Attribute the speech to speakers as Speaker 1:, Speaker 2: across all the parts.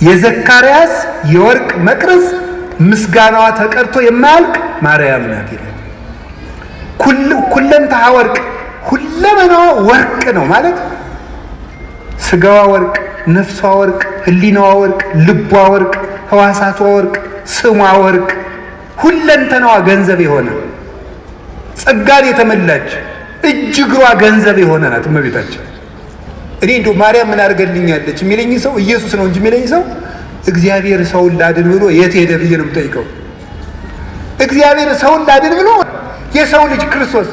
Speaker 1: የዘካርያስ የወርቅ መቅረዝ ምስጋናዋ ተቀርቶ የማያልቅ ማርያም ናት ይላል። ኩለንታሃ ወርቅ፣ ሁለመናዋ ወርቅ ነው ማለት ስጋዋ ወርቅ፣ ነፍሷ ወርቅ፣ ህሊናዋ ወርቅ፣ ልቧ ወርቅ፣ ህዋሳቷ ወርቅ፣ ስሟ ወርቅ፣ ሁለንተናዋ ገንዘብ የሆነ ጸጋን የተመላች እጅ እግሯ ገንዘብ የሆነ ናት እመቤታችን። እኔ እንደው ማርያም ምን አድርገልኛለች የሚለኝ ሰው ኢየሱስ ነው እንጂ የሚለኝ ሰው እግዚአብሔር ሰውን ላድን ብሎ የት ሄደ ብዬ ነው የምጠይቀው። እግዚአብሔር ሰውን ላድን ብሎ የሰው ልጅ ክርስቶስ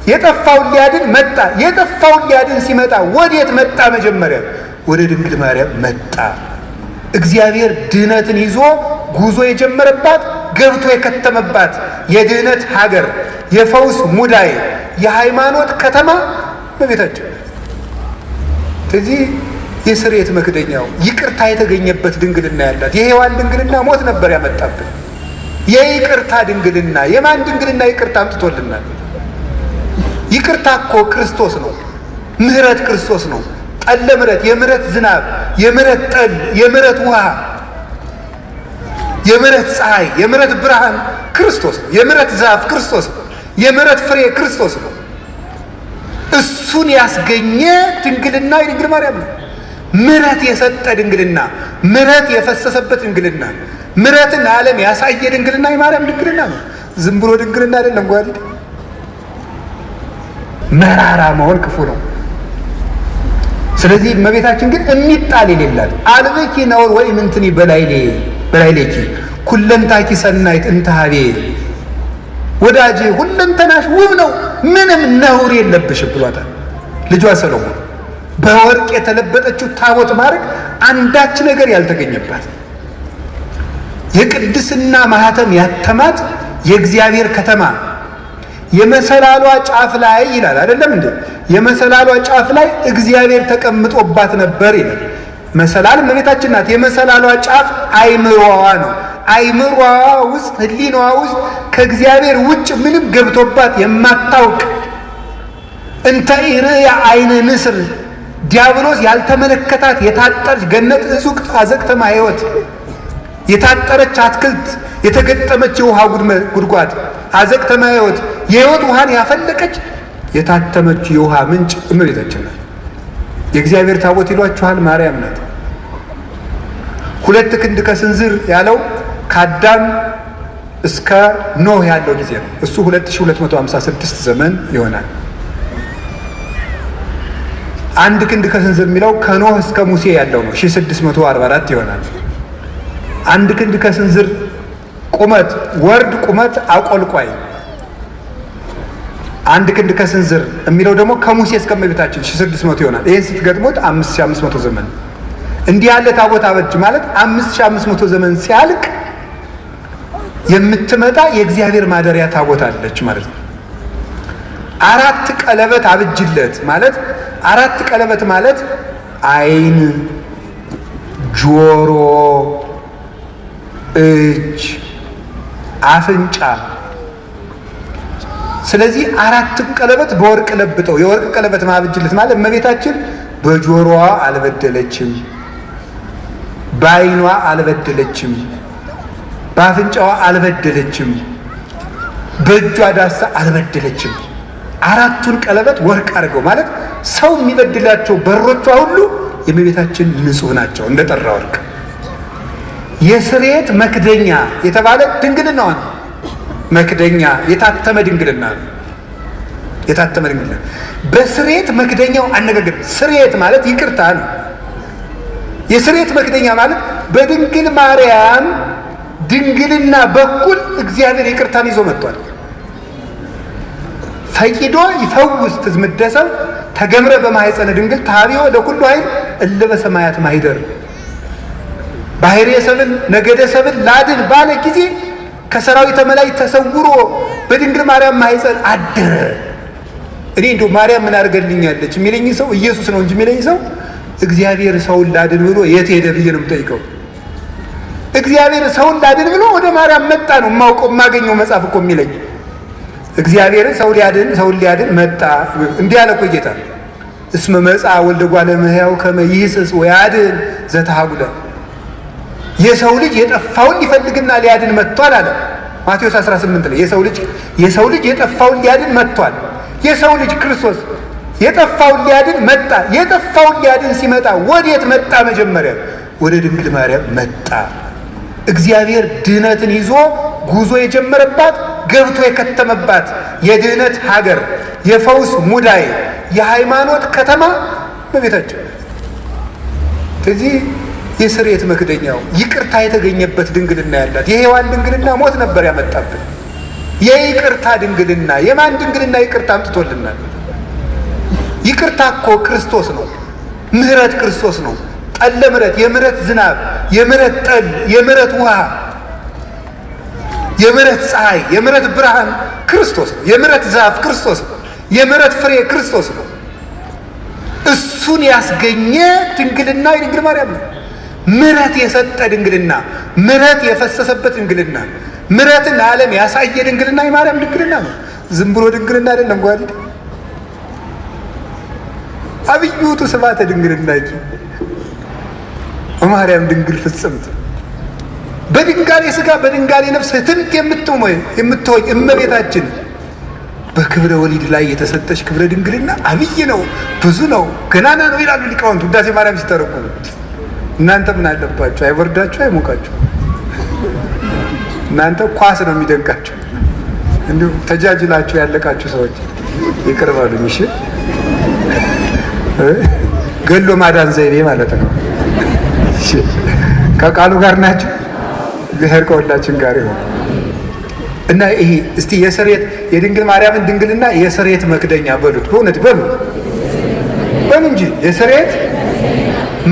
Speaker 1: የጠፋውን ሊያድን መጣ። የጠፋውን ሊያድን ሲመጣ ወዴት መጣ? መጀመሪያ ወደ ድንግል ማርያም መጣ። እግዚአብሔር ድህነትን ይዞ ጉዞ የጀመረባት ገብቶ የከተመባት የድህነት ሀገር፣ የፈውስ ሙዳይ፣ የሃይማኖት ከተማ እመቤታችን። ስለዚህ የስርየት መክደኛው ይቅርታ የተገኘበት ድንግልና ያላት የሔዋን ድንግልና ሞት ነበር ያመጣብን። የይቅርታ ድንግልና የማን ድንግልና ይቅርታ አምጥቶልናል? ይቅርታ እኮ ክርስቶስ ነው። ምህረት ክርስቶስ ነው። ጠለ ምህረት፣ የምህረት ዝናብ፣ የምህረት ጠል፣ የምህረት ውሃ፣ የምህረት ፀሐይ፣ የምህረት ብርሃን ክርስቶስ ነው። የምህረት ዛፍ ክርስቶስ ነው። የምህረት ፍሬ ክርስቶስ ነው። እሱን ያስገኘ ድንግልና የድንግል ማርያም ነው። ምህረት የሰጠ ድንግልና፣ ምህረት የፈሰሰበት ድንግልና፣ ምህረትን ዓለም ያሳየ ድንግልና የማርያም ድንግልና ነው። ዝም ብሎ ድንግልና አይደለም። ጓዲድ መራራ መሆን ክፉ ነው። ስለዚህ እመቤታችን ግን የሚጣል የሌላት አልበኪ ነውር ወይ ምንትኒ በላይሌኪ ኩለንታኪ ሰናይት እንታሃቤ ወዳጄ ሁለንተናሽ ውብ ነው፣ ምንም ነውር የለብሽም ብሏታል ልጇ ሰሎሞን። በወርቅ የተለበጠችው ታቦት ማድረግ አንዳች ነገር ያልተገኘባት የቅድስና ማህተም ያተማት የእግዚአብሔር ከተማ የመሰላሏ ጫፍ ላይ ይላል አይደለም እንዴ? የመሰላሏ ጫፍ ላይ እግዚአብሔር ተቀምጦባት ነበር ይላል። መሰላል እመቤታችን ናት። የመሰላሏ ጫፍ አይምሮዋ ነው። አይምሯ ውስጥ ህሊናዋ ውስጥ ከእግዚአብሔር ውጭ ምንም ገብቶባት የማታውቅ እንተ ኢርያ አይነ ንስር ዲያብሎስ ያልተመለከታት የታጠረች ገነት እጹቅ አዘቅተማ ሕይወት የታጠረች አትክልት የተገጠመች የውሃ ጉድጓድ አዘቅተማ ሕይወት የሕይወት ውሃን ያፈለቀች የታተመች የውሃ ምንጭ እመቤታችን ናት። የእግዚአብሔር ታቦት ይሏችኋል ማርያም ናት። 2 ክንድ ከስንዝር ያለው ከአዳም እስከ ኖህ ያለው ጊዜ ነው። እሱ 2256 ዘመን ይሆናል። 1 ክንድ ከስንዝር የሚለው ከኖህ እስከ ሙሴ ያለው ነው 1644 ይሆናል። 1 ክንድ ከስንዝር ቁመት ወርድ ቁመት አቆልቋይ 1 ክንድ ከስንዝር የሚለው ደግሞ ከሙሴ እስከ እመቤታችን 1600 ይሆናል። ይህን ስትገጥሞት 5500 ዘመን እንዲህ ያለ ታቦት አበጅ ማለት 5500 ዘመን ሲያልቅ የምትመጣ የእግዚአብሔር ማደሪያ ታቦት አለች ማለት ነው። 4 ቀለበት አብጅለት ማለት 4 ቀለበት ማለት ዓይን፣ ጆሮ፣ እጅ፣ አፍንጫ። ስለዚህ 4 ቀለበት በወርቅ ለብጠው የወርቅ ቀለበት ማብጅለት ማለት እመቤታችን በጆሮዋ አልበደለችም፣ በዓይኗ አልበደለችም፣ በአፍንጫዋ አልበደለችም፣ በእጇ ዳሳ አልበደለችም። 4ቱን ቀለበት ወርቅ አድርገው ማለት ሰው የሚበድላቸው በሮቿ ሁሉ የእመቤታችን ንጹሕ ናቸው እንደጠራ ወርቅ። የስርየት መክደኛ የተባለ ድንግልና ነው። መክደኛ የታተመ ድንግልና ነው። የታተመ ድንግልና በስርየት መክደኛው አነጋገር ስርየት ማለት ይቅርታ ነው። የስርየት መክደኛ ማለት በድንግል ማርያም ድንግልና በኩል እግዚአብሔር ይቅርታን ይዞ መጥቷል። ፈቂዶ ይፈውስ ትዝምደሰብ ተገምረ በማኅፀነ ድንግል ታቢዮ ለኩሉ ኃይል እለ በሰማያት ማኅደር ባሕርየ ሰብል ነገደ ሰብል ላድን ባለ ጊዜ ከሰራዊተ መላእክት ተሰውሮ በድንግል ማርያም ማኅፀን አደረ። እኔ እንደው ማርያም ምን አድርገልኛለች የሚለኝ ሰው ኢየሱስ ነው እንጂ የሚለኝ ሰው እግዚአብሔር ሰውን ላድን ብሎ የት ሄደ ብዬ ነው የምጠይቀው። እግዚአብሔር ሰውን ላድን ብሎ ወደ ማርያም መጣ ነው የማውቀው የማገኘው መጽሐፍ እኮ የሚለኝ። እግዚአብሔር ሰውን ሊያድን መጣ። እንዲህ አለ እኮ ጌታ እስመ መጽአ ወልደ እጓለ እመሕያው ከመ ይሕስስ ወያድኅን ዘተሃጉለ የሰው ልጅ የጠፋውን ሊፈልግና ሊያድን መጥቷል አለ ማቴዎስ 18 ላይ። የሰው ልጅ የጠፋውን ሊያድን መጥቷል። የሰው ልጅ ክርስቶስ የጠፋውን ሊያድን መጣ። የጠፋውን ሊያድን ሲመጣ ወዴት መጣ? መጀመሪያ ወደ ድንግል ማርያም መጣ። እግዚአብሔር ድህነትን ይዞ ጉዞ የጀመረባት ገብቶ የከተመባት የድህነት ሀገር፣ የፈውስ ሙዳይ፣ የሃይማኖት ከተማ በቤታችን። ስለዚህ የስርየት መክደኛው ይቅርታ የተገኘበት ድንግልና ያላት የሔዋን ድንግልና ሞት ነበር ያመጣብን። የይቅርታ ድንግልና የማን ድንግልና ይቅርታ አምጥቶልናል? ይቅርታ እኮ ክርስቶስ ነው። ምህረት ክርስቶስ ነው። ጠለ ምህረት፣ የምህረት ዝናብ፣ የምህረት ጠል፣ የምህረት ውሃ፣ የምህረት ፀሐይ፣ የምህረት ብርሃን ክርስቶስ ነው። የምህረት ዛፍ ክርስቶስ ነው። የምህረት ፍሬ ክርስቶስ ነው። እሱን ያስገኘ ድንግልና የድንግል ማርያም ነው። ምህረት የሰጠ ድንግልና፣ ምህረት የፈሰሰበት ድንግልና፣ ምህረትን ለዓለም ያሳየ ድንግልና የማርያም ድንግልና ነው። ዝም ብሎ ድንግልና አይደለም። ጓዲድ አብዩቱ ስብሐተ ድንግልና እንጂ ማርያም ድንግል ፍጽምት በድንጋሌ ሥጋ በድንጋሌ ነፍስ ህትምት የምትሆኝ እመቤታችን በክብረ ወሊድ ላይ የተሰጠች ክብረ ድንግልና አብይ ነው፣ ብዙ ነው፣ ገናና ነው ይላሉ ሊቃውንቱ ውዳሴ ማርያም ሲተረጉሙ። እናንተ ምን አለባችሁ? አይወርዳችሁ፣ አይሞቃችሁ። እናንተ ኳስ ነው የሚደንቃችሁ። እንዲሁ ተጃጅላችሁ ያለቃችሁ ሰዎች ይቅር በሉኝ እሺ። ገሎ ማዳን ዘይቤ ማለት ነው። ከቃሉ ጋር ናቸው። እግዚአብሔር ከሁላችን ጋር ይሁን እና ይሄ እስቲ የስርየት የድንግል ማርያምን ድንግልና የስርየት መክደኛ በሉት። በእውነት በሉ እንጂ የስርየት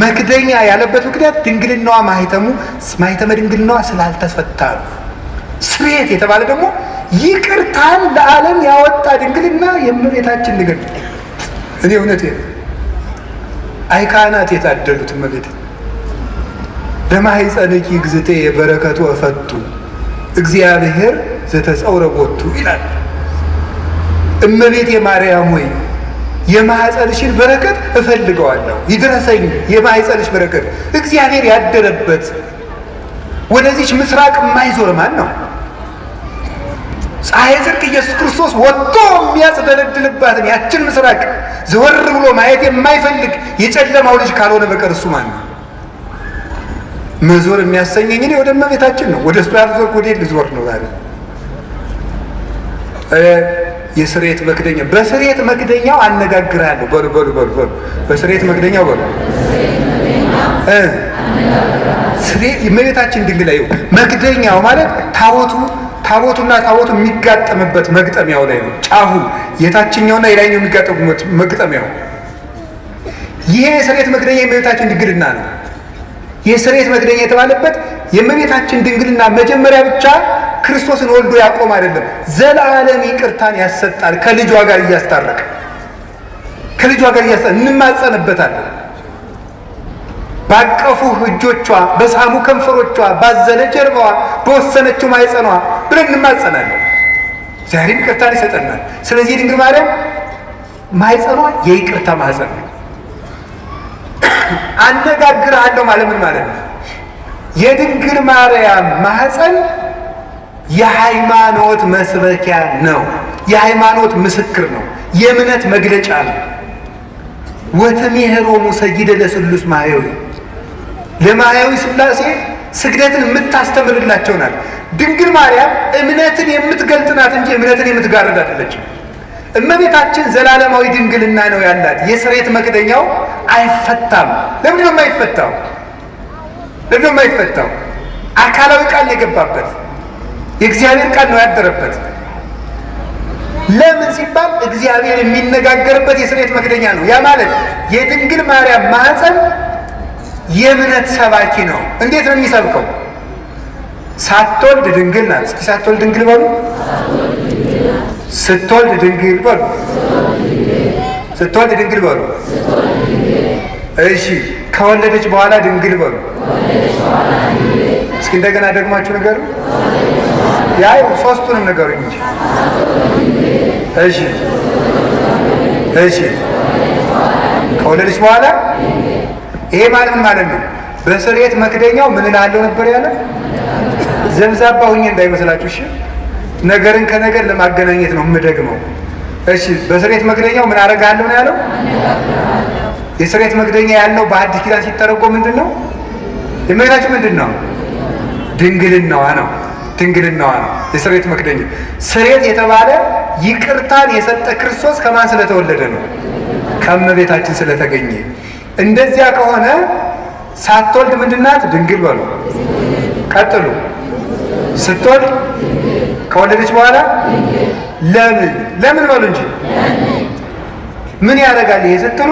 Speaker 1: መክደኛ ያለበት ምክንያት ድንግልናዋ ማህተመ ድንግልናዋ ስላልተፈታ ነው። ስርየት የተባለ ደግሞ ይቅርታን ለዓለም ያወጣ ድንግልና የእመቤታችን ድንግል። እኔ እውነት አይ ካህናት የታደሉት እመቤት ለማኅፀንኪ እግዝእቴ የበረከቱ እፈቱ እግዚአብሔር ዘተጸውረ ቦቱ ይላል። እመቤት የማርያም ሆይ የማኅፀንሽን በረከት እፈልገዋለሁ፣ ይድረሰኝ የማኅፀንሽ በረከት። እግዚአብሔር ያደረበት ወደዚች ምስራቅ የማይዞር ማን ነው? ፀሐይ ጽድቅ ኢየሱስ ክርስቶስ ወጥቶ የሚያጽደለድልባትን ያችን ምስራቅ ዘወር ብሎ ማየት የማይፈልግ የጨለማው ልጅ ካልሆነ በቀር እሱ ማን ነው? መዞር የሚያሰኘኝ እኔ ወደ እመቤታችን ነው። ወደ እሱ ያልዞርኩ ወዴት ልዞር ነው ዛሬ? የስርየት መክደኛ በስርየት መክደኛው አነጋግርሃለሁ። በሉ በስርየት መክደኛው በሉ እመቤታችን ድንግል ላይ መክደኛው ማለት ታቦቱና ታቦቱ የሚጋጠምበት መግጠሚያው ላይ ነው። ጫፉ የታችኛውና የላይኛው የሚጋጠሙበት መግጠሚያው። ይሄ የስርየት መክደኛ የእመቤታችን ድንግልና ነው። የስርየት መክደኛ የተባለበት የእመቤታችን ድንግልና መጀመሪያ ብቻ ክርስቶስን ወልዶ ያቆም አይደለም፣ ዘላለም ይቅርታን ያሰጣል። ከልጇ ጋር እያስታረቀ እንማጸንበታለን። ባቀፉ እጆቿ፣ በሳሙ ከንፈሮቿ፣ ባዘለ ጀርባዋ፣ በወሰነችው ማኅፀኗ ብለን እንማጸናለን። ዛሬም ይቅርታን ይሰጠናል። ስለዚህ ድንግል ማርያም ማኅፀኗ የይቅርታ ማኅፀን ነው። አነጋግርሃለሁ ማለት ምን ማለት ነው? የድንግል ማርያም ማኅፀን የሃይማኖት መስበኪያ ነው። የሃይማኖት ምስክር ነው። የእምነት መግለጫ ነው። ወተሜህሮሙ ሰጊደ ለስሉስ ማህያዊ ለማህያዊ ሥላሴ ስግደትን የምታስተምርላቸው ናት። ድንግል ማርያም እምነትን የምትገልጥ ናት እንጂ እምነትን የምትጋርድ አይደለችም። እመቤታችን ዘላለማዊ ድንግልና ነው ያላት። የስርየት መክደኛው አይፈታም። ለምንድን ነው የማይፈታው? አካላዊ ቃል የገባበት የእግዚአብሔር ቃል ነው ያደረበት። ለምን ሲባል እግዚአብሔር የሚነጋገርበት የስርየት መክደኛ ነው። ያ ማለት የድንግል ማርያም ማኅፀን የእምነት ሰባኪ ነው። እንዴት ነው የሚሰብከው? ሳትወልድ ድንግል ናት። እስኪ ሳትወልድ ድንግል በሉ። ስትወልድ ድንግል በሉ። ስትወልድ ድንግል በሉ። እሺ፣ ከወለደች በኋላ ድንግል በሉ። እስኪ እንደገና ደግማችሁ ንገሩ። ያው ሶስቱንም ነገሩኝ እንጂ። እሺ፣ ከወለደች በኋላ ይሄ ማለት ምን ማለት ነው? በስርየት መክደኛው ምን እላለሁ ነበር ያለ? ዘብዛባ ሁኜ እንዳይመስላችሁ እሺ። ነገርን ከነገር ለማገናኘት ነው የምደግመው። እሺ በስርየት መክደኛው ምን አደርጋለሁ ነው ያለው? የስርየት መክደኛ ያለው በአዲስ ኪዳን ሲተረጎም ምንድን ነው የእመቤታችን? ምንድን ነው? ድንግልናዋ ነው። ድንግልናዋ ነው የስርየት መክደኛ። ስርየት የተባለ ይቅርታን የሰጠ ክርስቶስ ከማን ስለተወለደ ነው? ከእመቤታችን ስለተገኘ። እንደዚያ ከሆነ ሳትወልድ ምንድናት? ድንግል በሉ። ቀጥሉ። ስትወልድ ከወለደች በኋላ ለምን በሉ እንጂ ምን ያደርጋል ይሄ ስትሉ፣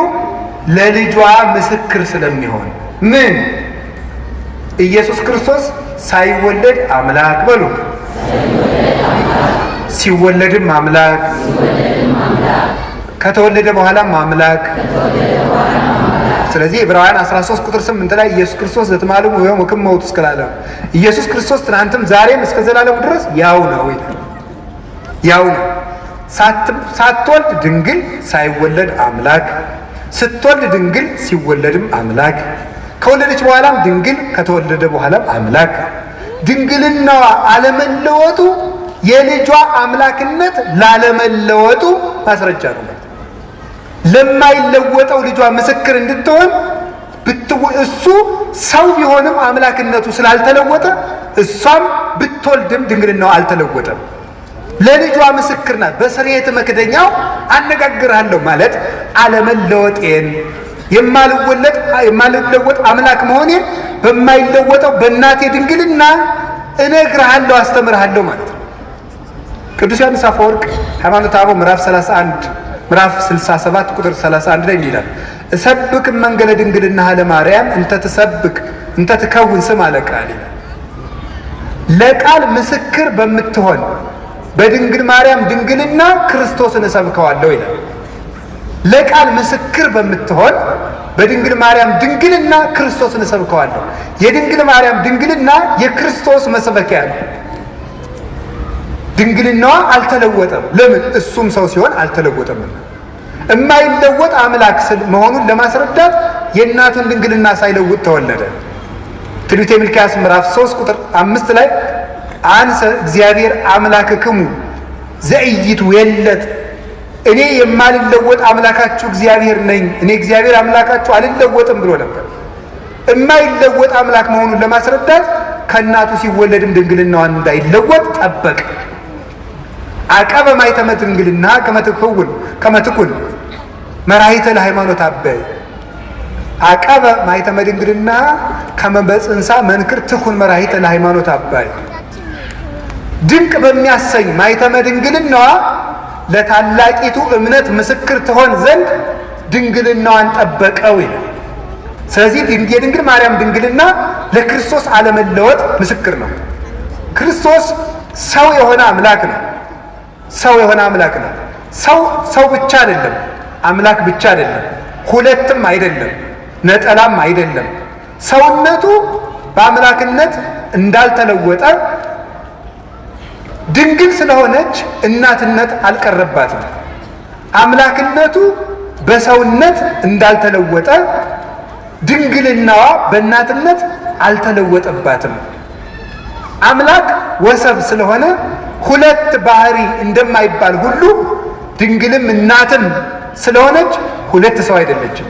Speaker 1: ለልጇ ምስክር ስለሚሆን። ምን? ኢየሱስ ክርስቶስ ሳይወለድ አምላክ በሉ፣ ሲወለድም አምላክ፣ ከተወለደ በኋላም አምላክ። ስለዚህ ዕብራውያን 13 ቁጥር 8 ላይ ኢየሱስ ክርስቶስ ዘትማልሙ ወይም ወክም መውት እስከ ለዓለም፣ ኢየሱስ ክርስቶስ ትናንትም ዛሬም እስከ ዘላለሙ ድረስ ያው ነው ይላል። ያው ነው። ሳትወልድ ድንግል፣ ሳይወለድ አምላክ፣ ስትወልድ ድንግል፣ ሲወለድም አምላክ፣ ከወለደች በኋላም ድንግል፣ ከተወለደ በኋላም አምላክ። ድንግልናዋ አለመለወጡ የልጇ አምላክነት ላለመለወጡ ማስረጃ ነው። ለማይለወጠው ልጇ ምስክር እንድትሆን እሱ ሰው ቢሆንም አምላክነቱ ስላልተለወጠ እሷም ብትወልድም ድንግልናዋ አልተለወጠም። ለልጇ ምስክር ናት። በስርየት መክደኛው አነጋግርሃለሁ ማለት አለመለወጤን፣ የማልለወጥ አምላክ መሆኔን በማይለወጠው በእናቴ ድንግልና እነግርሃለሁ፣ አስተምርሃለሁ ማለት ነው። ቅዱስ ዮሐንስ አፈወርቅ ሃይማኖተ አበው ምዕራፍ 67 ቁጥር 31 ላይ ይላል፣ እሰብክ መንገለ ድንግልና ለማርያም እንተ ትከውን ስም አለ ቃል ይላል። ለቃል ምስክር በምትሆን በድንግል ማርያም ድንግልና ክርስቶስን እሰብከዋለሁ ይላል። ለቃል ምስክር በምትሆን በድንግል ማርያም ድንግልና ክርስቶስን እሰብከዋለሁ። የድንግል ማርያም ድንግልና የክርስቶስ መስበኪያ ነው። ድንግልናዋ አልተለወጠም። ለምን? እሱም ሰው ሲሆን አልተለወጠም። የማይለወጥ አምላክ መሆኑን ለማስረዳት የእናቱን ድንግልና ሳይለውጥ ተወለደ። ትንቢተ ሚልክያስ ምዕራፍ 3 ቁጥር 5 ላይ አንሰ እግዚአብሔር አምላክክሙ ዘኢይትዌለድ፣ እኔ የማልለወጥ አምላካችሁ እግዚአብሔር ነኝ፣ እኔ እግዚአብሔር አምላካችሁ አልለወጥም ብሎ ነበር። የማይለወጥ አምላክ መሆኑን ለማስረዳት ከእናቱ ሲወለድም ድንግልናዋን እንዳይለወጥ ጠበቅ። አቀበ ማኅተመ ድንግልና ከመትኩን መራሒተ ለሃይማኖት አበይ፣ አቀበ ማኅተመ ድንግልና ከመ በጽንሳ መንክር ትኩን መራሒተ ለሃይማኖት አባይ። ድንቅ በሚያሰኝ ማኅተመ ድንግልናዋ ለታላቂቱ እምነት ምስክር ትሆን ዘንድ ድንግልናዋን ጠበቀው ይላል። ስለዚህ የድንግል ማርያም ድንግልና ለክርስቶስ አለመለወጥ ምስክር ነው። ክርስቶስ ሰው የሆነ አምላክ ነው። ሰው የሆነ አምላክ ነው። ሰው ብቻ አይደለም፣ አምላክ ብቻ አይደለም፣ ሁለትም አይደለም፣ ነጠላም አይደለም። ሰውነቱ በአምላክነት እንዳልተለወጠ ድንግል ስለሆነች እናትነት አልቀረባትም። አምላክነቱ በሰውነት እንዳልተለወጠ ድንግልናዋ በእናትነት አልተለወጠባትም። አምላክ ወሰብ ስለሆነ ሁለት ባህሪ እንደማይባል ሁሉ ድንግልም እናትም ስለሆነች ሁለት ሰው አይደለችም።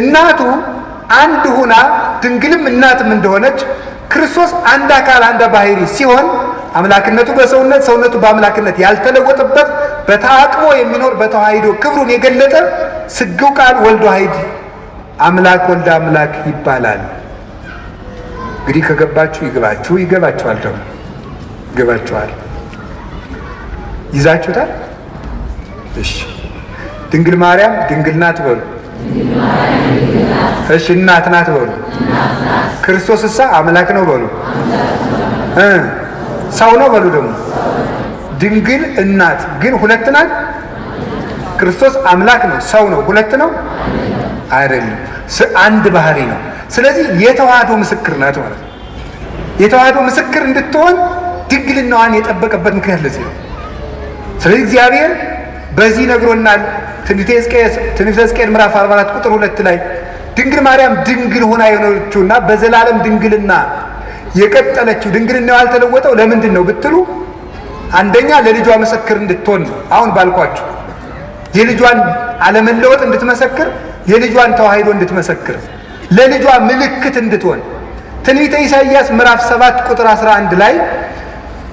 Speaker 1: እናቱ አንድ ሁና ድንግልም እናትም እንደሆነች ክርስቶስ አንድ አካል አንድ ባህሪ ሲሆን አምላክነቱ በሰውነት ሰውነቱ በአምላክነት ያልተለወጠበት በተአቅቦ የሚኖር በተዋሂዶ ክብሩን የገለጠ ስግው ቃል ወልድ ዋሕድ አምላክ ወልደ አምላክ ይባላል። እንግዲህ ከገባችሁ ይገባችሁ፣ ይገባችኋል፣ ደግሞ ይገባችኋል። ይዛችሁታል? እሺ። ድንግል ማርያም ድንግል ናት በሉ። እሺ። እናት ናት በሉ። ክርስቶስ እሳ አምላክ ነው በሉ። ሰው ነው በሉ። ደግሞ ድንግል እናት ግን ሁለት ናት። ክርስቶስ አምላክ ነው፣ ሰው ነው፣ ሁለት ነው አይደለም፣ አንድ ባህሪ ነው። ስለዚህ የተዋህዶ ምስክር ናት ማለት ነው። የተዋህዶ ምስክር እንድትሆን ድንግልናዋን የጠበቀበት ምክንያት ለዚህ ነው። ስለዚህ እግዚአብሔር በዚህ ነግሮናል። ትንቢተ ሕዝቅኤል ምዕራፍ 44 ቁጥር 2 ላይ ድንግል ማርያም ድንግል ሆና የሆነችውና በዘላለም ድንግልና የቀጠለችው ድንግልናው ያልተለወጠው ለምንድን ነው ብትሉ፣ አንደኛ ለልጇ ምስክር እንድትሆን ነው። አሁን ባልኳችሁ የልጇን አለመለወጥ እንድትመሰክር፣ የልጇን ተዋሂዶ እንድትመሰክር፣ ለልጇ ምልክት እንድትሆን። ትንቢተ ኢሳይያስ ምዕራፍ 7 ቁጥር 11 ላይ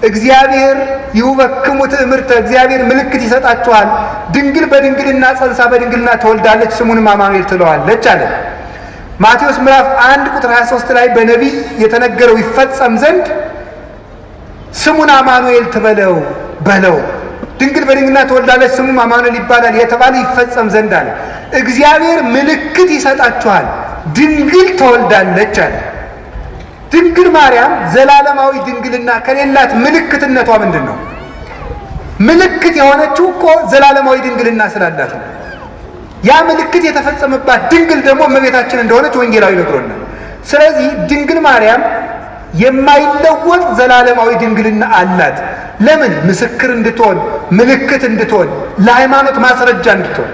Speaker 1: እግዚአብሔር ይውበክሙ ትእምርተ፣ እግዚአብሔር ምልክት ይሰጣችኋል፣ ድንግል በድንግልና ጸንሳ በድንግልና ትወልዳለች፣ ስሙንም አማኑኤል ትለዋለች አለ። ማቴዎስ ምዕራፍ 1 ቁጥር 23 ላይ በነቢይ የተነገረው ይፈጸም ዘንድ ስሙን አማኑኤል ትበለው በለው፣ ድንግል በድንግልና ትወልዳለች፣ ስሙም አማኑኤል ይባላል የተባለ ይፈጸም ዘንድ አለ። እግዚአብሔር ምልክት ይሰጣችኋል፣ ድንግል ትወልዳለች አለ። ድንግል ማርያም ዘላለማዊ ድንግልና ከሌላት ምልክትነቷ ምንድን ነው? ምልክት የሆነችው እኮ ዘላለማዊ ድንግልና ስላላት ነው። ያ ምልክት የተፈጸመባት ድንግል ደግሞ እመቤታችን እንደሆነች ወንጌላዊ ነግሮናል። ስለዚህ ድንግል ማርያም የማይለወጥ ዘላለማዊ ድንግልና አላት። ለምን? ምስክር እንድትሆን፣ ምልክት እንድትሆን፣ ለሃይማኖት ማስረጃ እንድትሆን።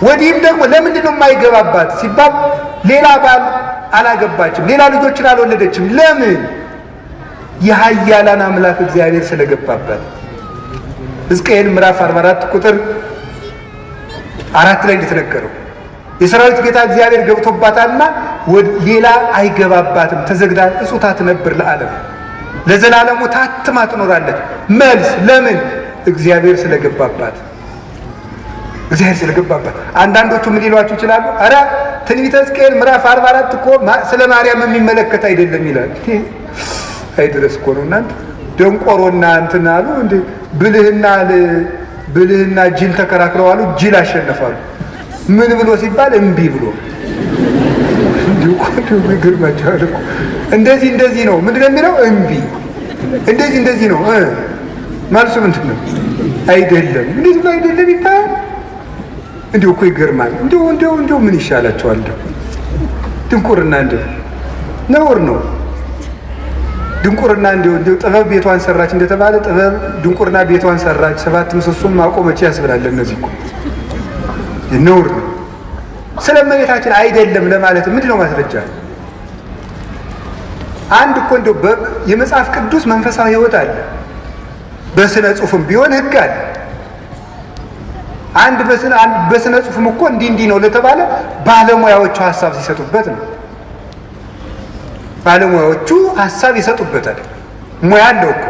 Speaker 1: ወዲህም ደግሞ ለምንድን ነው የማይገባባት ሲባል ሌላ ባል አላገባችም፣ ሌላ ልጆችን አልወለደችም። ለምን? የኃያላን አምላክ እግዚአብሔር ስለገባባት። ሕዝቅኤል ምዕራፍ 44 ቁጥር 4 ላይ እንደተነገረው የሰራዊት ጌታ እግዚአብሔር ገብቶባታልና ሌላ አይገባባትም፣ ተዘግታ እጹታ ትነብር ለዓለም፣ ለዘላለሙ ታትማ ትኖራለች። መልስ ለምን? እግዚአብሔር ስለገባባት። እግዚአብሔር ስለገባባት። አንዳንዶቹ ምን ሊሏችሁ ይችላሉ? አረ ትንቢተ ሕዝቅኤል ምዕራፍ 44 እኮ ስለ ማርያም የሚመለከት አይደለም ይላል። አይድረስ እኮ ነው እናንተ። ደንቆሮና እንትን አሉ እንዴ ብልህና ጅል ተከራክረው አሉ፣ ጅል አሸነፋሉ። ምን ብሎ ሲባል እምቢ ብሎ ግርማቸዋል እኮ እንደዚህ ነው። ምንድን ነው የሚለው? እምቢ። እንደዚህ ነው። መልሱ ምንድን ነው? አይደለም። እንደዚህ ብሎ አይደለም ይባላል። እንዲሁ እኮ ይገርማል። እንዲሁ ምን ይሻላቸዋል? ድንቁርና ነውር ነው። ድንቁርና እንዲሁ ጥበብ ቤቷን ሰራች እንደተባለ ጥበብ ድንቁርና ቤቷን ሰራች፣ 7 ምሰሶም ማቆመች ያስብላል። እነዚህ እኮ ነውር ነው። ስለ እመቤታችን አይደለም ለማለት ምንድን ነው ማስረጃ? አንድ እኮ እንደው የመጽሐፍ ቅዱስ መንፈሳዊ ሕይወት አለ፣ በስነ ጽሑፍም ቢሆን ሕግ አለ። አንድ በስነ ጽሑፍም እኮ እንዲህ ነው ለተባለ ባለሙያዎቹ ሀሳብ ሲሰጡበት ነው። ባለሙያዎቹ ሀሳብ ይሰጡበታል። ሙያ አለው እኮ።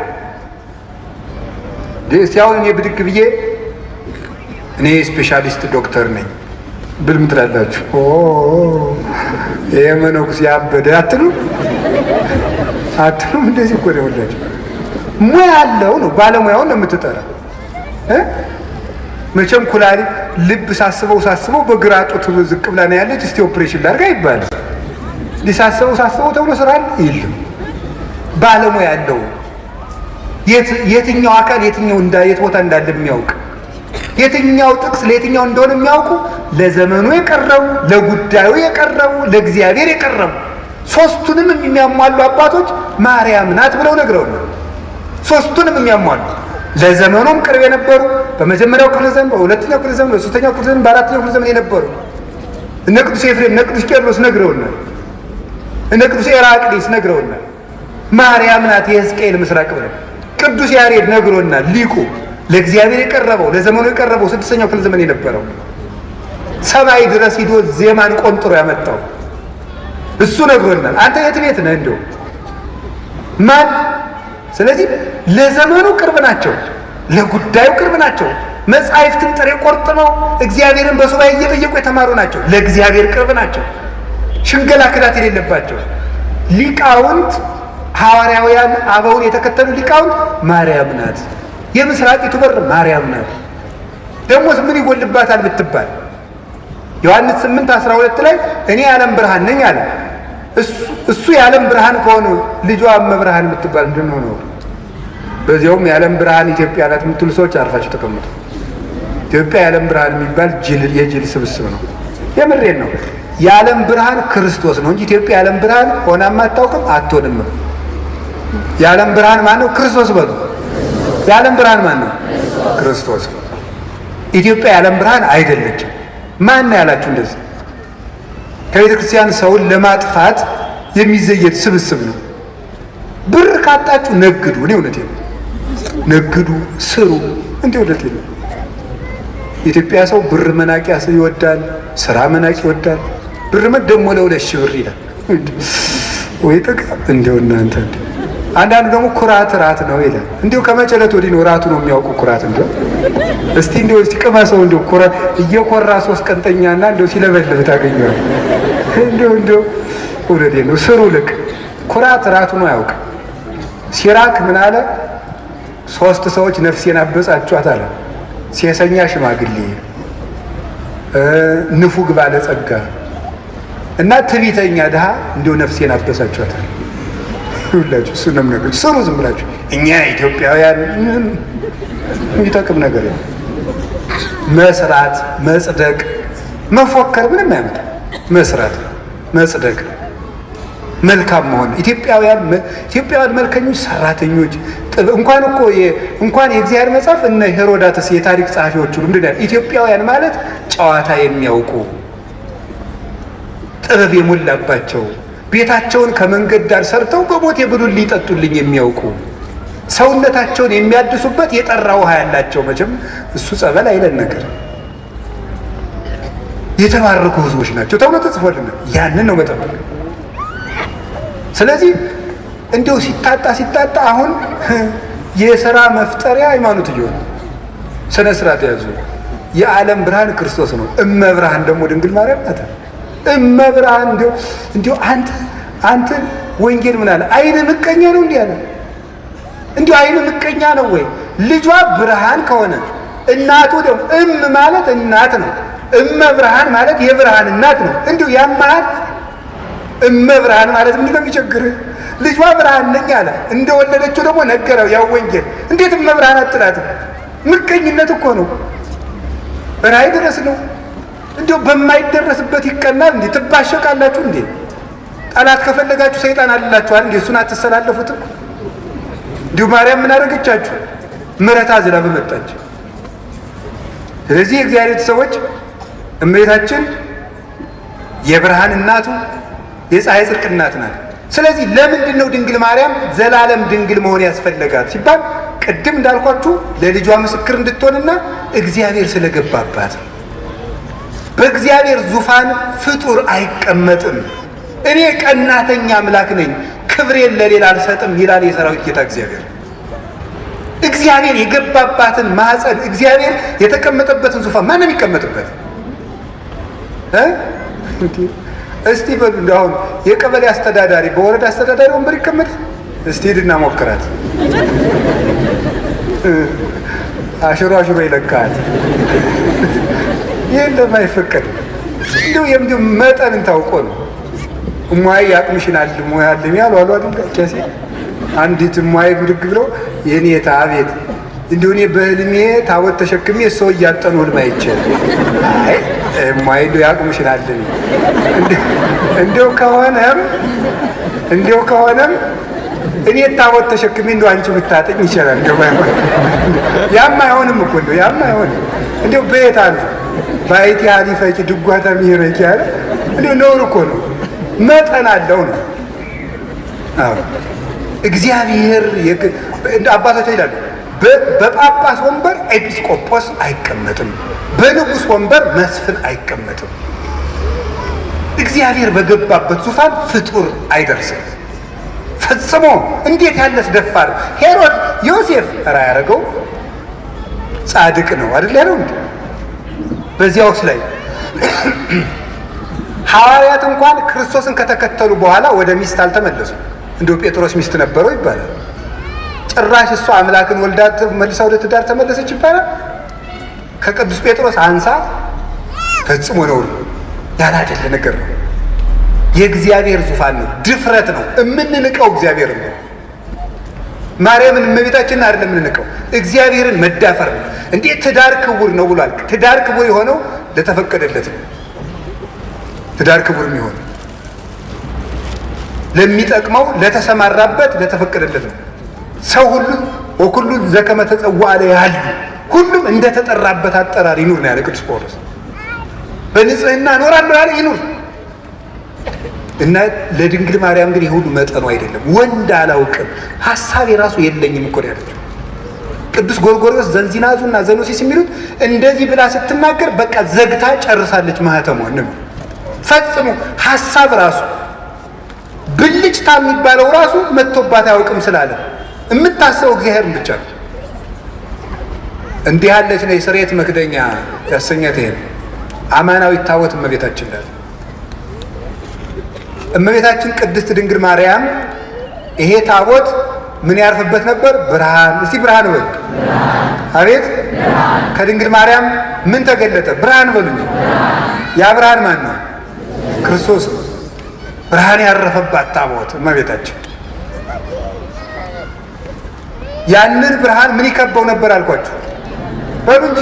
Speaker 1: ሲያውን እኔ ብድግ ብዬ እኔ ስፔሻሊስት ዶክተር ነኝ ብል ምን ትላላችሁ? ይሄ መነኩሴ ያበደ አትሉም? እንደዚህ እኮ ነው ያላችሁ። ሙያ አለው ነው፣ ባለሙያውን ነው የምትጠራ። መቼም ኩላሊት ልብ ሳስበው በግራ ጡት ዝቅ ብላ ነው ያለች፣ እስቲ ኦፕሬሽን ላድርግ አይባልም። ሳስበው ተብሎ ስራ የለም። ባለሙያ ያለው የትኛው አካል የት ቦታ እንዳለ የሚያውቅ፣ የትኛው ጥቅስ ለየትኛው እንደሆነ የሚያውቁ፣ ለዘመኑ የቀረቡ፣ ለጉዳዩ የቀረቡ፣ ለእግዚአብሔር የቀረቡ ሶስቱንም የሚያሟሉ አባቶች ማርያም ናት ብለው ነግረውናል። ሶስቱንም የሚያሟሉ ለዘመኑም ቅርብ የነበሩ፣ በመጀመሪያው ክፍለ ዘመን፣ በሁለተኛው ክፍለ ዘመን፣ በሶስተኛው ክፍለ ዘመን፣ በአራተኛው ክፍለ ዘመን የነበሩ እነ ቅዱስ ኤፍሬም፣ እነ ቅዱስ ቄርሎስ ነግረውናል። እነ ቅዱስ ኤራቅሊስ ነግረውናል። ማርያም ናት የሕዝቅኤል ምስራቅ ብለው ቅዱስ ያሬድ ነግሮናል። ሊቁ ለእግዚአብሔር የቀረበው ለዘመኑ የቀረበው 6ኛው ክፍለ ዘመን የነበረው ሰማይ ድረስ ሂዶ ዜማን ቆንጥሮ ያመጣው እሱ ነግሮናል። አንተ የት ቤት ነህ እንደው ማን? ስለዚህ ለዘመኑ ቅርብ ናቸው፣ ለጉዳዩ ቅርብ ናቸው። መጻሕፍትን ጥሬ ቆርጥመው እግዚአብሔርን በሱባኤ እየጠየቁ የተማሩ ናቸው። ለእግዚአብሔር ቅርብ ናቸው። ሽንገላ ክዳት የሌለባቸው ሊቃውንት፣ ሐዋርያውያን አበውን የተከተሉ ሊቃውንት ማርያም ናት፣ የምስራቂቱ በር ማርያም ናት። ደግሞስ ምን ይጎልባታል ብትባል ዮሐንስ 8:12 ላይ እኔ የዓለም ብርሃን ነኝ አለ። እሱ የዓለም ብርሃን ከሆነ ልጇ እመብርሃን የምትባል ምንድን ነው? በዚያውም የዓለም ብርሃን ኢትዮጵያ ናት የምትሉ ሰዎች አርፋችሁ ተቀምጡ። ኢትዮጵያ የዓለም ብርሃን የሚባል የጅል ስብስብ ነው። የምሬን ነው። የዓለም ብርሃን ክርስቶስ ነው እንጂ ኢትዮጵያ የዓለም ብርሃን ሆናም አታውቅም፣ አትሆንም። የዓለም ብርሃን ማን ነው? ክርስቶስ በሉ። የዓለም ብርሃን ማን ነው? ክርስቶስ። ኢትዮጵያ የዓለም ብርሃን አይደለችም። ማን ያላችሁ እንደዚህ? ከቤተ ክርስቲያን ሰውን ለማጥፋት የሚዘየድ ስብስብ ነው። ብር ካጣችሁ ነግዱ። እኔ እውነቴን ነው፣ ነግዱ፣ ስሩ። እንዴ እውነቴን ነው። የኢትዮጵያ ሰው ብር መናቂያ ይወዳል፣ ስራ መናቂ ይወዳል። ብር ደግሞ ለ2,000 ብር ይላል። ወይ ጠቃ እንደው እናንተ አንዳንዱ ደግሞ ኩራት ራት ነው ይላል። እንዲሁ ከመቼ ዕለት ወዲህ ነው ራቱ ነው የሚያውቁ ኩራት? እንደው እስቲ እንደው ቅመሰው። እንደው ኩራት እየኮራ 3 ቀንጠኛና እንደው ሲለበልብ ታገኘዋል። እንደው እውነቴን ነው። ስሩ ልክ ኩራት ራቱ ነው ያውቅ። ሲራክ ምን አለ? 3 ሰዎች ነፍሴን አበጻችኋት አለ። ሴሰኛ ሽማግሌ፣ ንፉግ ባለጸጋ እና ትዕቢተኛ ድሃ እንደው ነፍሴን አበሳችኋታል። ሁላችሁ እሱ ነው ነገር ስሩ። ዝም ብላችሁ እኛ ኢትዮጵያውያን የሚጠቅም ነገር የለም። መስራት፣ መጽደቅ፣ መፎከር ምንም አያመጣም። መስራት፣ መጽደቅ፣ መልካም መሆን። ኢትዮጵያውያን መልከኞች፣ ሰራተኞች እንኳን የእግዚአብሔር መጽሐፍ እነ ሄሮዳትስ የታሪክ ጸሐፊዎች ሁሉ ምንድን ያለ ኢትዮጵያውያን ማለት ጨዋታ የሚያውቁ ጥበብ የሞላባቸው ቤታቸውን ከመንገድ ዳር ሰርተው በቦቴ ብሉን ሊጠጡልኝ የሚያውቁ ሰውነታቸውን የሚያድሱበት የጠራ ውሃ ያላቸው መቼም እሱ ጸበል አይለን ነገር የተባረኩ ሕዝቦች ናቸው ተብሎ ተጽፎልናል። ያንን ነው መጠበቅ። ስለዚህ እንዲሁ ሲታጣ አሁን የሥራ መፍጠሪያ ሃይማኖት እየሆነ ስነ ስርዓት ያዙ። የዓለም ብርሃን ክርስቶስ ነው። እመብርሃን ደግሞ ድንግል ማርያም ናት። እመብርሃን እንዲሁ አንተ ወንጌል ምን አለ? አይነ ምቀኛ ነው እንዲህ አለ። እንዲሁ አይነ ምቀኛ ነው ወይ? ልጇ ብርሃን ከሆነ እናቱ ደግሞ ማለት እናት ነው። እመብርሃን ማለት የብርሃን እናት ነው። እንዲሁ ያማሃል። እመብርሃን ማለት ምንድን ነው የሚቸግርህ? ልጇ ብርሃን ነኝ አለ። እንደወለደችው ደግሞ ነገረው። ያው ወንጌል እንዴት እመብርሃን አትላትም? ምቀኝነት እኮ ነው። ራይ ድረስ ነው። እንዲሁ በማይደረስበት ይቀናል እንዴ? ትባሸቃላችሁ እንዴ? ጠላት ከፈለጋችሁ ሰይጣን አልላችኋል እንዴ? እሱን አትሰላለፉትም? እንዲሁ ማርያም ምን አደረገቻችሁ? ምሕረት አዝላ በመጣች። ስለዚህ የእግዚአብሔር ሰዎች እመቤታችን የብርሃን እናቱ የፀሐይ ጽድቅ እናት ናት። ስለዚህ ለምንድን ነው ድንግል ማርያም ዘላለም ድንግል መሆን ያስፈለጋት ሲባል ቅድም እንዳልኳችሁ ለልጇ ምስክር እንድትሆንና እግዚአብሔር ስለገባባት። በእግዚአብሔር ዙፋን ፍጡር አይቀመጥም። እኔ ቀናተኛ አምላክ ነኝ፣ ክብሬን ለሌላ አልሰጥም ይላል የሰራዊት ጌታ እግዚአብሔር። እግዚአብሔር የገባባትን ማኅፀን፣ እግዚአብሔር የተቀመጠበትን ዙፋን ማንም ይቀመጥበት? እስቲ በሉ አሁን የቀበሌ አስተዳዳሪ በወረዳ አስተዳዳሪ ወንበር ይቀመጣል? እስቲ ሂድና ሞክራት። አሽሮ ይለካል። ይህን ለማይፈቀድ እንዲሁ መጠንን ታውቆ ነው። እሟይ ያቅምሽን አልሞ ያለም ያሉ አሉ አይደል? ቄሴ አንዲት እሟይ ብድግ ብለው የኔታ አቤት እንዲሁ እኔ በህልሜ ታቦት ተሸክሜ ሰው እያጠኑ ህልም አይቼ አይ እሟይ ያቅምሽን አልም እንዲሁ ከሆነም እኔ ታቦት ተሸክሜ እንደው አንቺ ብታጠኝ ይችላል። እንደው ባይሆን ያማ አይሆንም እኮ እንደው ያማ አይሆንም። እንደው በየት አለ ባይቲ አሊፈቂ ድጓታ ሚረቂ ያለ እንደው ነውር እኮ ነው። መጠን አለው ነው። አዎ እግዚአብሔር አባቶች ይላሉ በጳጳስ ወንበር ኤጲስቆጶስ አይቀመጥም፣ በንጉሥ ወንበር መስፍን አይቀመጥም። እግዚአብሔር በገባበት ዙፋን ፍጡር አይደርስም ፈጽሞ። እንዴት ያለስ ደፋር ሄሮድ ዮሴፍ ራ ያደረገው ጻድቅ ነው አይደል ያለው እንዴ? በዚያውስ ላይ ሐዋርያት እንኳን ክርስቶስን ከተከተሉ በኋላ ወደ ሚስት አልተመለሱም። እንደው ጴጥሮስ ሚስት ነበረው ይባላል። ጭራሽ እሷ አምላክን ወልዳ መልሳ ወደ ትዳር ተመለሰች ይባላል። ከቅዱስ ጴጥሮስ አንሳ ፈጽሞ ነው ያላደለ ነገር ነው። የእግዚአብሔር ዙፋን ነው። ድፍረት ነው። የምንንቀው እግዚአብሔር ነው። ማርያምን እመቤታችንን አይደለም የምንንቀው፣ እግዚአብሔርን መዳፈር ነው። እንዴት ትዳር ክቡር ነው ብሏል። ትዳር ክቡር የሆነው ለተፈቀደለት ነው። ትዳር ክቡር የሚሆነው ለሚጠቅመው ለተሰማራበት ለተፈቀደለት ነው። ሰው ሁሉ ወኩሉ ዘከመ ተጸውዐ ያህል ሁሉም እንደተጠራበት አጠራር ይኑር ነው ያለ ቅዱስ ጳውሎስ። በንጽህና እኖራለሁ ያለ ይኑር። እና ለድንግል ማርያም ግን የሁሉ መጠኑ አይደለም። ወንድ አላውቅም ሀሳብ የራሱ የለኝም እኮ ያለችው። ቅዱስ ጎርጎርዮስ ዘንዚናዙና ዘኖሲስ የሚሉት እንደዚህ ብላ ስትናገር በቃ ዘግታ ጨርሳለች ማህተሟን። ፈጽሞ ሀሳብ ራሱ ብልጭታ የሚባለው ራሱ መጥቶባት አያውቅም ስላለ የምታስበው እግዚአብሔርን ብቻ ነው። እንዲህ ያለች ነው የስርየት መክደኛ ያሰኛት። ይሄ አማናዊት ታቦት እመቤታችን ናት። እመቤታችን ቅድስት ድንግል ማርያም ይሄ ታቦት ምን ያርፍበት ነበር? ብርሃን። እስቲ ብርሃን በሉ። አቤት! ከድንግል ማርያም ምን ተገለጠ? ብርሃን በሉኝ። ያ ብርሃን ማን ነው? ክርስቶስ። ብርሃን ያረፈባት ታቦት እመቤታችን። ያንን ብርሃን ምን ይከበው ነበር አልኳችሁ? በሉ እንጂ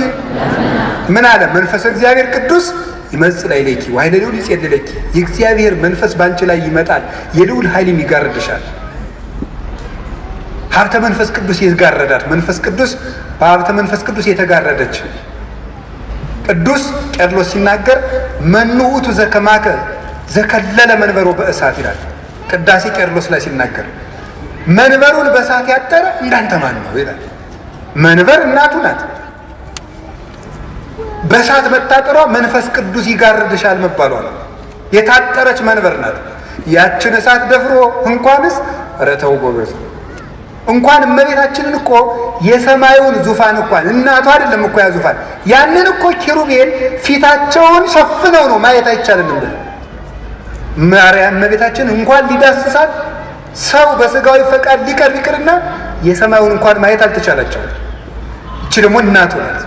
Speaker 1: ምን አለ? መንፈስ እግዚአብሔር ቅዱስ ይመጽእ ላዕሌኪ ወኃይለ ልዑል ይጼልለኪ። የእግዚአብሔር መንፈስ ባንቺ ላይ ይመጣል፣ የልዑል ኃይልም ይጋርድሻል። ሀብተ መንፈስ ቅዱስ ይጋረዳት። መንፈስ ቅዱስ በሀብተ መንፈስ ቅዱስ የተጋረደች። ቅዱስ ቄርሎስ ሲናገር መኑ ውእቱ ዘከማከ ዘከለለ መንበሮ በእሳት ይላል። ቅዳሴ ቄርሎስ ላይ ሲናገር መንበሩን በእሳት ያጠረ እንዳንተ ማን ነው ይላል። መንበር እናቱ ናት። በእሳት መታጠሯ መንፈስ ቅዱስ ይጋርድሻል መባሏ ነው። የታጠረች መንበር ናት። ያችን እሳት ደፍሮ እንኳንስ ኧረ ተው ጎበዝ፣ እንኳን እመቤታችንን እኮ የሰማዩን ዙፋን እንኳን እናቷ አይደለም እኮ ያ ዙፋን፣ ያንን እኮ ኪሩቤል ፊታቸውን ሸፍነው ነው ማየት አይቻልም ብለ ማርያም እመቤታችን እንኳን ሊዳስሳት ሰው በስጋዊ ፈቃድ ሊቀርብ ይቅርና የሰማዩን እንኳን ማየት አልተቻላቸው። እቺ ደግሞ እናቱ ናት።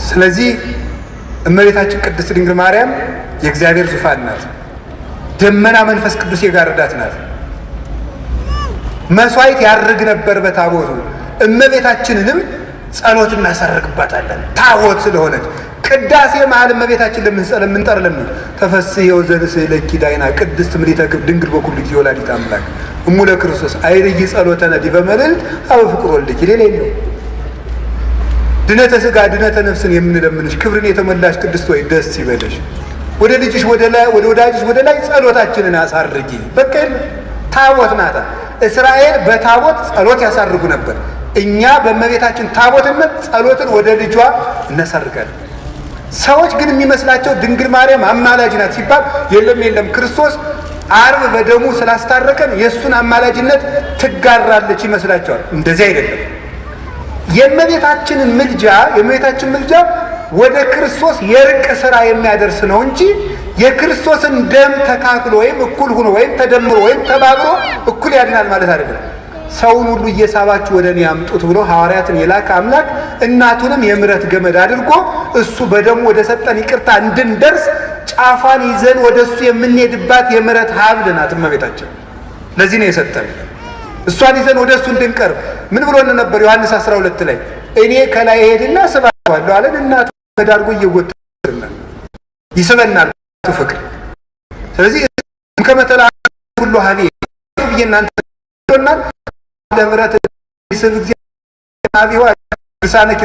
Speaker 1: ስለዚህ እመቤታችን ቅድስት ድንግል ማርያም የእግዚአብሔር ዙፋን ናት። ደመና መንፈስ ቅዱስ የጋረዳት ናት። መስዋዕት ያርግ ነበር በታቦቱ። እመቤታችንንም ጸሎት እናሳርግባታለን ታቦት ስለሆነች። ቅዳሴ መሀል እመቤታችን ለምንጠር ለምን ተፈስሒ ወዘንስእለኪ ዳይና ቅድስት ምልዕተ ክብር ድንግል በኩሉ ጊዜ ወላዲተ አምላክ እሙለ ክርስቶስ አይርይ ጸሎተነ ዲበ መልዕልት አበ ፍቁር ወልድኪ። ሌላ የለው። ድነተ ሥጋ ድነተ ነፍስን የምንለምንሽ ክብርን የተመላሽ ቅድስት ወይ ደስ ይበልሽ። ወደ ልጅሽ ወደ ወዳጅሽ ወደ ላይ ጸሎታችንን አሳርጊ። በቃ ታቦት ናታ። እስራኤል በታቦት ጸሎት ያሳርጉ ነበር። እኛ በእመቤታችን ታቦትነት ጸሎትን ወደ ልጇ እናሳርጋለን። ሰዎች ግን የሚመስላቸው ድንግል ማርያም አማላጅ ናት ሲባል የለም ክርስቶስ ዓርብ በደሙ ስላስታረቀን የእሱን አማላጅነት ትጋራለች ይመስላቸዋል። እንደዚህ አይደለም። የእመቤታችን ምልጃ ወደ ክርስቶስ የርቅ ስራ የሚያደርስ ነው እንጂ የክርስቶስን ደም ተካክሎ ወይም እኩል ሆኖ ወይም ተደምሮ ወይም ተባብሮ እኩል ያድናል ማለት አይደለም። ሰውን ሁሉ እየሳባችሁ ወደ እኔ አምጡት ብሎ ሐዋርያትን የላከ አምላክ እናቱንም የምሕረት ገመድ አድርጎ እሱ በደሙ ወደ ሰጠን ይቅርታ እንድንደርስ ጫፏን ይዘን ወደ እሱ የምንሄድባት የምሕረት ሀብል ናት እመቤታችን። ለዚህ ነው የሰጠን። እሷን ይዘን ወደ እሱ እንድንቀርብ ምን ብሎን ነበር? ዮሐንስ 12 ላይ እኔ ከላይ ሄድና ስባለሁ አለን። እናቱ ተዳርጎ እየጎተተና ይስበናል ፍቅር። ስለዚህ ከመተላ ሁሉ ሀቢ እናንተ ሆናል ለምሕረት ይስብ እግዚአብሔር አቢዋ ልሳነኪ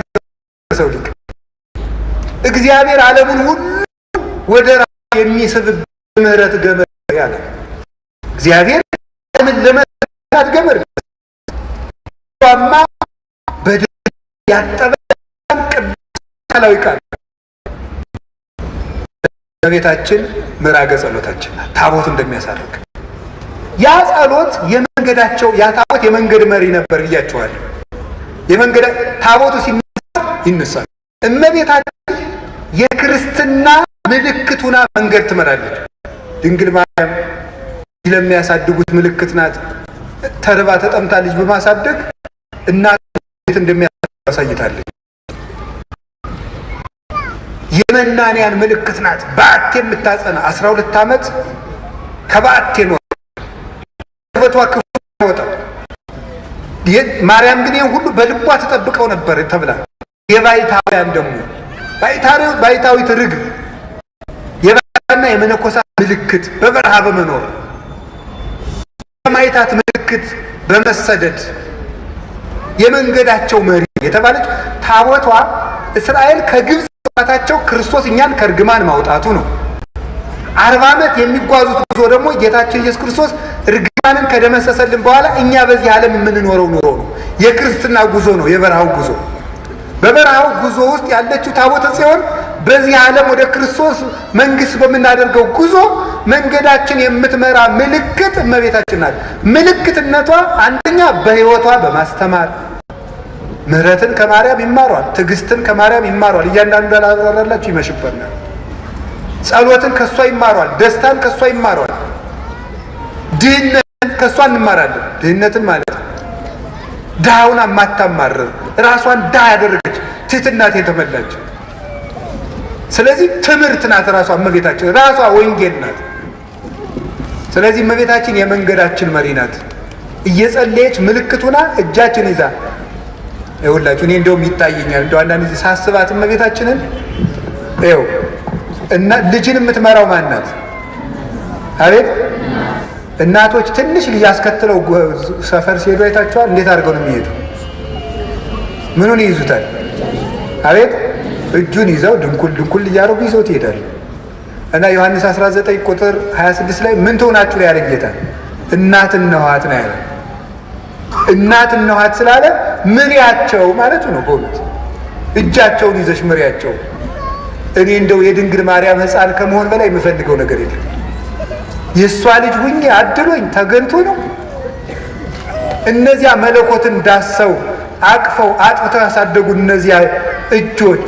Speaker 1: ሰው ልክ እግዚአብሔር ዓለሙን ሁሉ ወደ ራሱ የሚስብ ምሕረት ገመድ ያለ እግዚአብሔር ዓለምን ለመታት ገመድ ማ በደም ያጠበ ቅዱሳዊ ቃል በቤታችን ምዕራገ ጸሎታችን ናት። ታቦት እንደሚያሳርግ ያ ጸሎት የመንገዳቸው ያ ታቦት የመንገድ መሪ ነበር ብያቸዋለሁ። የመንገድ ታቦቱ ይነሳል። እመቤታችን የክርስትና ምልክቱና መንገድ ትመራለች። ድንግል ማርያም ለሚያሳድጉት ምልክት ናት። ተርባ ተጠምታ ልጅ በማሳደግ እናት እንደሚያሳይታለች። የመናንያን ምልክት ናት። በዓት የምታጸና 12 ዓመት ከበዓት ነው ክፉ ወጣ። ማርያም ግን ይሄን ሁሉ በልቧ ተጠብቀው ነበር ተብላ የባይታውያን ደግሞ ባይታዊት ርግብ የባይታና የመነኮሳት ምልክት በበረሃ በመኖር የማይታት ምልክት በመሰደድ የመንገዳቸው መሪ የተባለች ታቦቷ እስራኤል ከግብፅ መግባታቸው ክርስቶስ እኛን ከእርግማን ማውጣቱ ነው። 40 ዓመት የሚጓዙት ጉዞ ደግሞ ጌታችን ኢየሱስ ክርስቶስ እርግማንን ከደመሰሰልን በኋላ እኛ በዚህ ዓለም የምንኖረው ኑሮ ነው። የክርስትና ጉዞ ነው፣ የበረሃው ጉዞ። በበረሃው ጉዞ ውስጥ ያለችው ታቦተ ጽዮን በዚህ ዓለም ወደ ክርስቶስ መንግስት በምናደርገው ጉዞ መንገዳችን የምትመራ ምልክት እመቤታችን ናት። ምልክትነቷ አንደኛ በሕይወቷ በማስተማር ምሕረትን ከማርያም ይማሯል፣ ትዕግስትን ከማርያም ይማሯል። እያንዳንዱ ላላላችሁ ይመሽበናል። ጸሎትን ከሷ ይማሯል፣ ደስታን ከሷ ይማሯል፣ ድህነትን ከሷ እንማራለን። ድህነትን ማለት ድሃውን ማታማርር ራሷን ድሃ ያደረገች ትሕትናት የተመላች ስለዚህ ትምህርት ናት። ራሷ እመቤታችን ራሷ ወንጌል ናት። ስለዚህ እመቤታችን የመንገዳችን መሪ ናት። እየጸለየች ምልክቱና እጃችን ይዛ ይኸውላችሁ እኔ እንደውም ይታየኛል እንደው አንዳንድ ጊዜ ሳስባት እመቤታችንን ይኸው እና ልጅን የምትመራው ማን ናት? አቤት እናቶች ትንሽ ልጅ አስከትለው ሰፈር ሲሄዱ አይታችኋል? እንዴት አድርገው ነው የሚሄዱ? ምኑን ይይዙታል? አቤት እጁን ይዘው ድንኩል እያደረጉ ይዘው ትሄዳል። እና ዮሐንስ 19 ቁጥር 26 ላይ ምን ትሆናችሁ ያለ ጌታ እናት እነኋት ነው ያለ። እናት እነኋት ስላለ ምሪያቸው ማለቱ ነው። በእውነት እጃቸውን ይዘሽ ምሪያቸው። እኔ እንደው የድንግል ማርያም ሕፃን ከመሆን በላይ የምፈልገው ነገር የለም። የእሷ ልጅ ሁኜ አድሎኝ ተገንቶ ነው። እነዚያ መለኮትን ዳሰው አቅፈው አጥብተው ያሳደጉ እነዚያ እጆች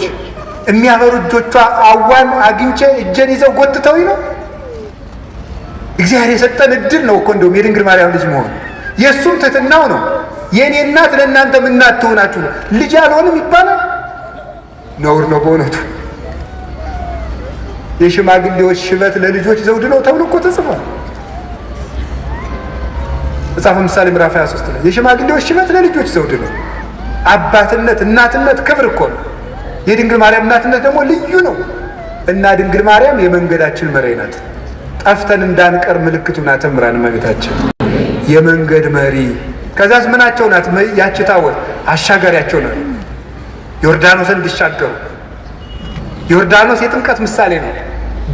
Speaker 1: የሚያበሩ እጆቿ አዋን አግኝቼ እጄን ይዘው ጎትተው ነው። እግዚአብሔር የሰጠን እድል ነው እኮ እንደውም የድንግል ማርያም ልጅ መሆን። የእሱም ትሕትናው ነው። የእኔ እናት ለእናንተ እናት ትሆናችሁ ነው። ልጅ አልሆንም ይባላል? ነውር ነው በእውነቱ። የሽማግሌዎች ሽበት ለልጆች ዘውድ ነው ተብሎ እኮ ተጽፏል። መጽሐፈ ምሳሌ ምዕራፍ 23 ላይ የሽማግሌዎች ሽበት ለልጆች ዘውድ ነው። አባትነት እናትነት ክብር እኮ ነው። የድንግል ማርያም እናትነት ደግሞ ልዩ ነው። እና ድንግል ማርያም የመንገዳችን መሪ ናት። ጠፍተን እንዳንቀር ምልክቱ ናት። ተምራን እመቤታችን የመንገድ መሪ። ከዛስ ምናቸው ናት? ያቺ ታቦት አሻጋሪያቸው ናት። ዮርዳኖስን እንዲሻገሩ ዮርዳኖስ የጥምቀት ምሳሌ ነው።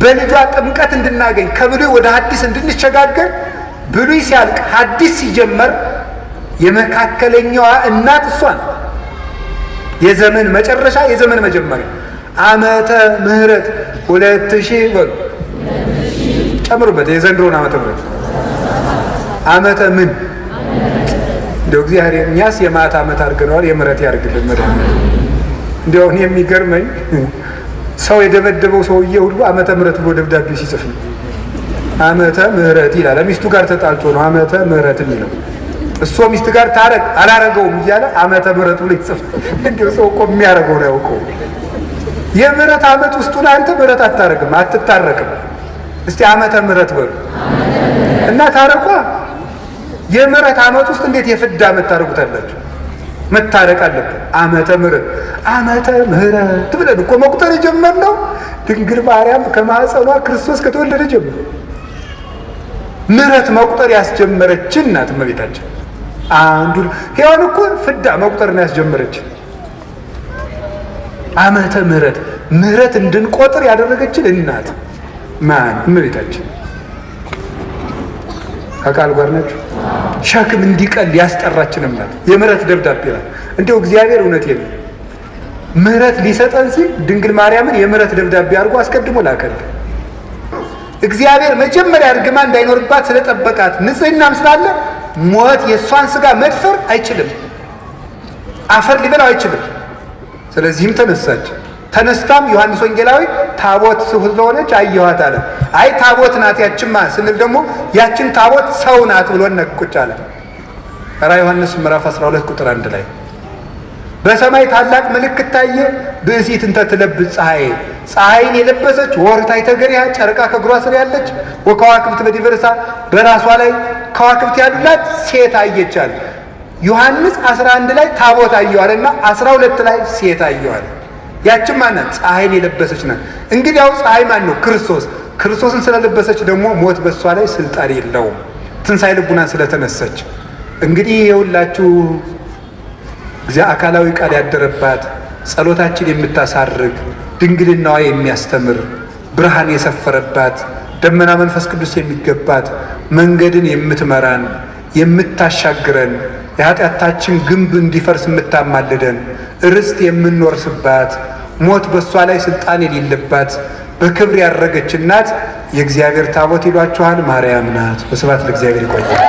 Speaker 1: በልጇ ጥምቀት እንድናገኝ ከብሉይ ወደ ሐዲስ እንድንሸጋገር ብሉይ ሲያልቅ ሐዲስ ሲጀመር የመካከለኛዋ እናት እሷ ነው። የዘመን መጨረሻ የዘመን መጀመሪያ ዓመተ ምሕረት 2000 በሉ ጨምሩበት። የዘንድሮን ዓመተ ምሕረት ዓመተ ምን እንደው እግዚአብሔር እኛስ የማታ ዓመት አድርገነዋል። የምሕረት ያድርግልን መድኃኒዓለም። እንደው እኔ የሚገርመኝ ሰው የደበደበው ሰውዬ ሁሉ ዓመተ ምሕረት ብሎ ደብዳቤ ሲጽፍ ነው። ዓመተ ምሕረት ይላል። ሚስቱ ጋር ተጣልቶ ነው ዓመተ ምሕረት የሚለው። እሷ ሚስት ጋር ታረቅ አላረገውም እያለ ዓመተ ምሕረት ብሎ ይጽፍ። እንዲሁ ሰው እኮ የሚያረገው ነው ያውቀው። የምሕረት ዓመት ውስጡን አንተ ምሕረት አታረግም፣ አትታረቅም። እስቲ ዓመተ ምሕረት በሉ እና ታረቋ። የምሕረት ዓመት ውስጥ እንዴት የፍዳ ዓመት ታረጉታላችሁ? መታረቅ አለብን። ዓመተ ምሕረት ዓመተ ምሕረት ብለን እኮ መቁጠር የጀመርነው ድንግል ማርያም ከማኅፀኗ ክርስቶስ ከተወለደ ጀምሮ ምሕረት መቁጠር ያስጀመረችን ናት እመቤታችን። አንዱ ሔዋን እኮ ፍዳ መቁጠር ነው ያስጀመረችን። ዓመተ ምሕረት ምሕረት እንድንቆጥር ያደረገችን እናት ማን? እመቤታችን። ከቃል ጋር ናችሁ። ሸክም እንዲቀል ያስጠራችንም ናት። የምሕረት ደብዳቤ ናት። እንደው እግዚአብሔር እውነት የለ ምሕረት ሊሰጠን ሲል ድንግል ማርያምን የምሕረት ደብዳቤ አድርጎ አስቀድሞ ላከልን። እግዚአብሔር መጀመሪያ እርግማን እንዳይኖርባት ስለጠበቃት ንጽሕናም ስላለ ሞት የእሷን ሥጋ መድፈር አይችልም፣ አፈር ሊበላው አይችልም። ስለዚህም ተነሳች። ተነስታም ዮሐንስ ወንጌላዊ ታቦት ስለሆነች አየኋት አለ። አይ ታቦት ናት ያችማ ስንል ደግሞ ያችን ታቦት ሰው ናት ብሎ ነቁጭ አለ። ራዕየ ዮሐንስ ምዕራፍ 12 ቁጥር 1 ላይ በሰማይ ታላቅ ምልክት ታየ፣ ብእሲት እንተ ትለብስ ፀሐይ፣ ፀሐይን የለበሰች ወርኅታይተ ገሪሃ፣ ጨረቃ ከእግሯ ስር ያለች፣ ወከዋክብት በዲበ ርእሳ፣ በራሷ ላይ ከዋክብት ያሉላት ሴት አየቻል። ዮሐንስ 11 ላይ ታቦት አየዋልና 12 ላይ ሴት አየዋል። ያችን ማናት? ፀሐይን የለበሰች ናት። እንግዲህ ያው ፀሐይ ማን ነው? ክርስቶስ። ክርስቶስን ስለለበሰች ደግሞ ሞት በሷ ላይ ስልጣን የለውም፣ ትንሣኤ ልቡናን ስለተነሰች። እንግዲህ የሁላችሁ እግዚአ አካላዊ ቃል ያደረባት ጸሎታችን የምታሳርግ ድንግልናዋ የሚያስተምር ብርሃን የሰፈረባት ደመና መንፈስ ቅዱስ የሚገባት መንገድን የምትመራን የምታሻግረን የኃጢአታችን ግንብ እንዲፈርስ የምታማልደን ርስት የምንወርስባት ሞት በእሷ ላይ ስልጣን የሌለባት በክብር ያረገች እናት የእግዚአብሔር ታቦት ይሏችኋል። ማርያም ናት። በስብሐት ለእግዚአብሔር። ይቆያል።